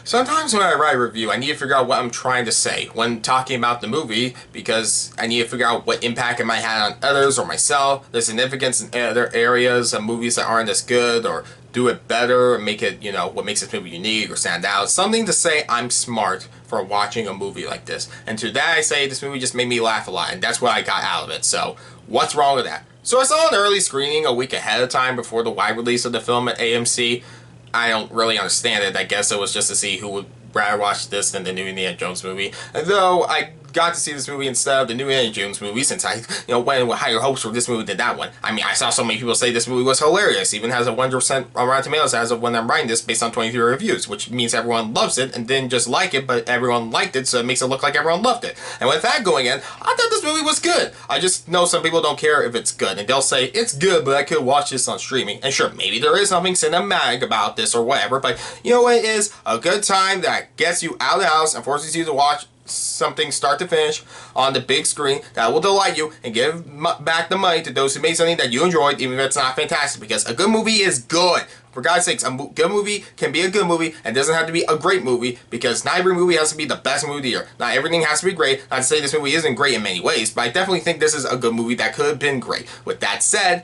Sometimes when I write a review, I need to figure out what I'm trying to say when talking about the movie, because I need to figure out what impact it might have on others or myself, the significance in other areas of movies that aren't as good, or do it better, and make it, what makes this movie unique or stand out. Something to say I'm smart for watching a movie like this. And to that I say, this movie just made me laugh a lot, and that's what I got out of it. So, what's wrong with that? So I saw an early screening a week ahead of time before the wide release of the film at AMC. I don't really understand it. I guess it was just to see who would rather watch this than the new Indiana Jones movie. And though I got to see this movie instead of the new Indiana Jones movie, since I, went in with higher hopes for this movie than that one. I mean, I saw so many people say this movie was hilarious. Even has a 100% on Rotten Tomatoes as of when I'm writing this, based on 23 reviews, which means everyone loves it and didn't just like it, but everyone liked it, so it makes it look like everyone loved it. And with that going in, I thought this movie was good. I just know some people don't care if it's good, and they'll say, it's good, but I could watch this on streaming. And sure, maybe there is something cinematic about this or whatever, but it is a good time that gets you out of the house and forces you to watch something start to finish on the big screen that will delight you and give back the money to those who made something that you enjoyed, even if it's not fantastic, because a good movie is good. For God's sakes, a good movie can be a good movie and doesn't have to be a great movie, because not every movie has to be the best movie of the year. Not everything has to be great. Not to say this movie isn't great in many ways, but I definitely think this is a good movie that could have been great. With that said,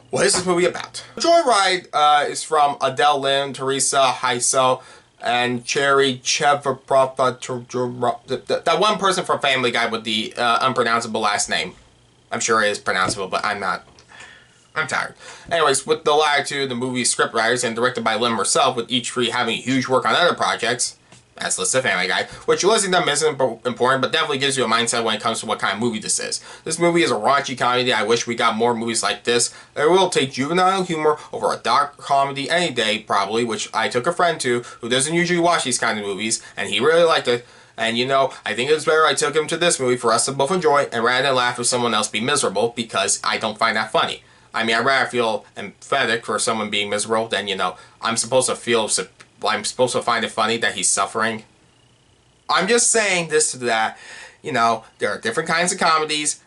what is this movie about? Joyride is from Adele Lim, Teresa Hsiao, and Cherry Chevapravatdumrong, that one person from Family Guy with the unpronounceable last name. I'm sure it is pronounceable, but I'm not. I'm tired. Anyways, with the latter two, the movie scriptwriters, and directed by Lim herself, with each three having huge work on other projects, as listed Family Guy, which listing them isn't important, but definitely gives you a mindset when it comes to what kind of movie this is. This movie is a raunchy comedy. I wish we got more movies like this. It will take juvenile humor over a dark comedy any day, probably, which I took a friend to, who doesn't usually watch these kind of movies, and he really liked it. And I think it's better I took him to this movie for us to both enjoy, and rather than laugh if someone else be miserable, because I don't find that funny. I mean, I'd rather feel empathetic for someone being miserable than, I'm supposed to find it funny that he's suffering. I'm just saying this to that, there are different kinds of comedies.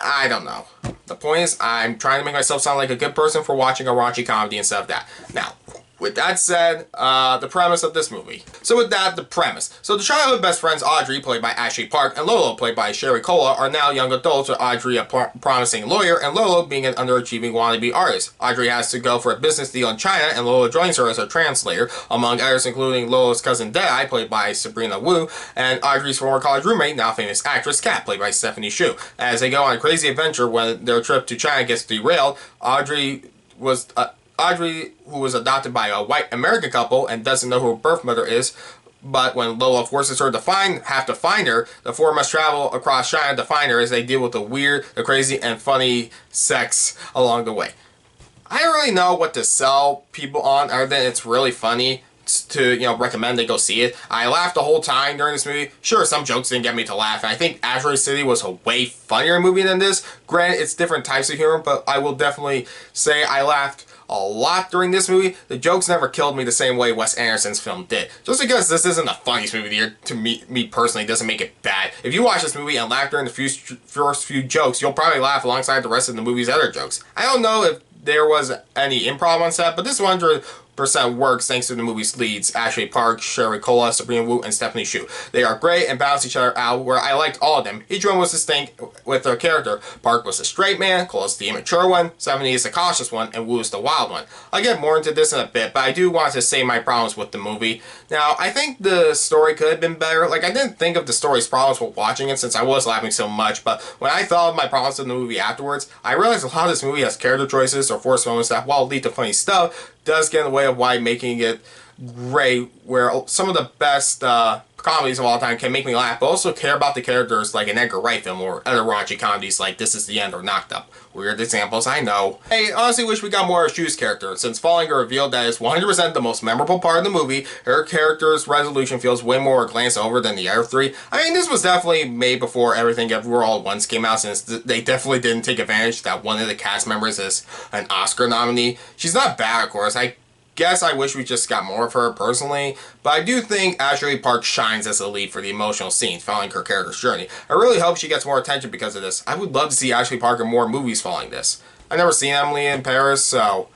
I don't know. The point is, I'm trying to make myself sound like a good person for watching a raunchy comedy instead of that. Now, with that said, the premise of this movie. So with that, the premise. So the childhood best friends Audrey, played by Ashely Park, and Lolo, played by Cherry Chevapravatdumrong, are now young adults, with Audrey a promising lawyer and Lolo being an underachieving wannabe artist. Audrey has to go for a business deal in China, and Lolo joins her as a translator, among others including Lolo's cousin Deadeye, played by Sabrina Wu, and Audrey's former college roommate, now famous actress Kat, played by Stephanie Hsu. As they go on a crazy adventure when their trip to China gets derailed, Audrey, who was adopted by a white American couple and doesn't know who her birth mother is, but when Lolo forces her to have to find her, the four must travel across China to find her as they deal with the weird, the crazy, and funny sex along the way. I don't really know what to sell people on other than it's really funny to recommend they go see it. I laughed the whole time during this movie. Sure, some jokes didn't get me to laugh, and I think Asteroid City was a way funnier movie than this. Granted, it's different types of humor, but I will definitely say I laughed a lot during this movie. The jokes never killed me the same way Wes Anderson's film did. Just because this isn't the funniest movie of the year, to me personally, doesn't make it bad. If you watch this movie and laugh during the first few jokes, you'll probably laugh alongside the rest of the movie's other jokes. I don't know if there was any improv on set, but this 100% works thanks to the movie's leads, Ashely Park, Cherry Chevapravatdumrong, Sabrina Wu, and Stephanie Hsu. They are great and balance each other out, where I liked all of them. Each one was distinct with their character. Park was the straight man, Cole is the immature one, Stephanie is the cautious one, and Wu is the wild one. I'll get more into this in a bit, but I do want to say my problems with the movie. Now, I think the story could have been better. I didn't think of the story's problems while watching it, since I was laughing so much, but when I thought of my problems with the movie afterwards, I realized a lot of this movie has character choices or forced moments that, while lead to funny stuff, does get in the way of why making it great, where some of the best comedies of all time can make me laugh, but also care about the characters, like an Edgar Wright film or other raunchy comedies like This Is the End or Knocked Up. Weird examples, I know. I honestly wish we got more of Hsu's character, since Fallinger revealed that it's 100% the most memorable part of the movie. Her character's resolution feels way more glanced over than the other three. I mean, this was definitely made before Everything Everywhere All at Once came out, since they definitely didn't take advantage that one of the cast members is an Oscar nominee. She's not bad, of course. I guess I wish we just got more of her personally, but I do think Ashely Park shines as a lead for the emotional scenes following her character's journey. I really hope she gets more attention because of this. I would love to see Ashely Park in more movies following this. I've never seen Emily in Paris, so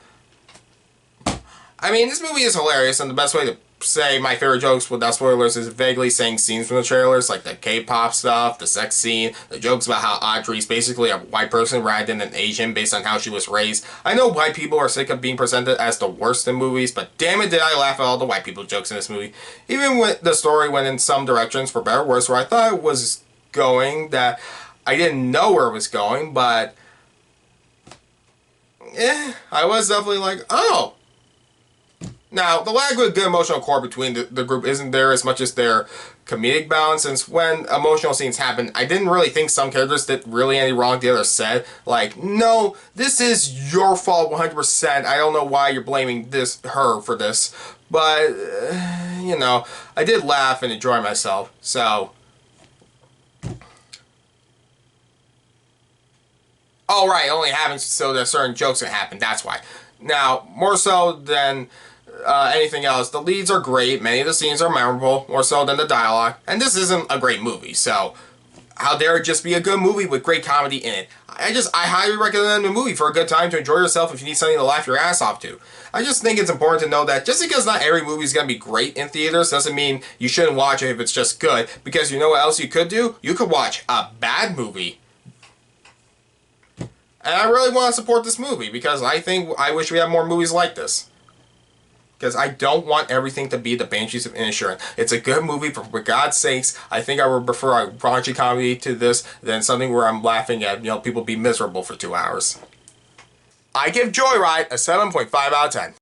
I mean, this movie is hilarious, and the best way to say my favorite jokes without spoilers is vaguely saying scenes from the trailers, like the K-pop stuff, the sex scene, the jokes about how Audrey's basically a white person rather than an Asian based on how she was raised. I know white people are sick of being presented as the worst in movies, but damn it did I laugh at all the white people jokes in this movie. Even when the story went in some directions, for better or worse, where I thought it was going, that I didn't know where it was going, but I was definitely like, oh. Now, the lack of a good emotional core between the group isn't there as much as their comedic balance, since when emotional scenes happen, I didn't really think some characters did really any wrong the other said. Like, no, this is your fault 100%. I don't know why you're blaming her for this. But, you know, I did laugh and enjoy myself, so. Oh, right, it only happens so that certain jokes can happen, that's why. Now, more so than anything else, the leads are great, many of the scenes are memorable, more so than the dialogue, and this isn't a great movie, so how dare it just be a good movie with great comedy in it. I highly recommend the movie for a good time to enjoy yourself if you need something to laugh your ass off to. I just think it's important to know that just because not every movie is going to be great in theaters doesn't mean you shouldn't watch it if it's just good, because you know what else you could do? You could watch a bad movie. And I really want to support this movie because I wish we had more movies like this. Because I don't want everything to be the Banshees of Inisherin. It's a good movie, but for God's sakes, I think I would prefer a raunchy comedy to this than something where I'm laughing at, people be miserable for 2 hours. I give Joyride a 7.5 out of 10.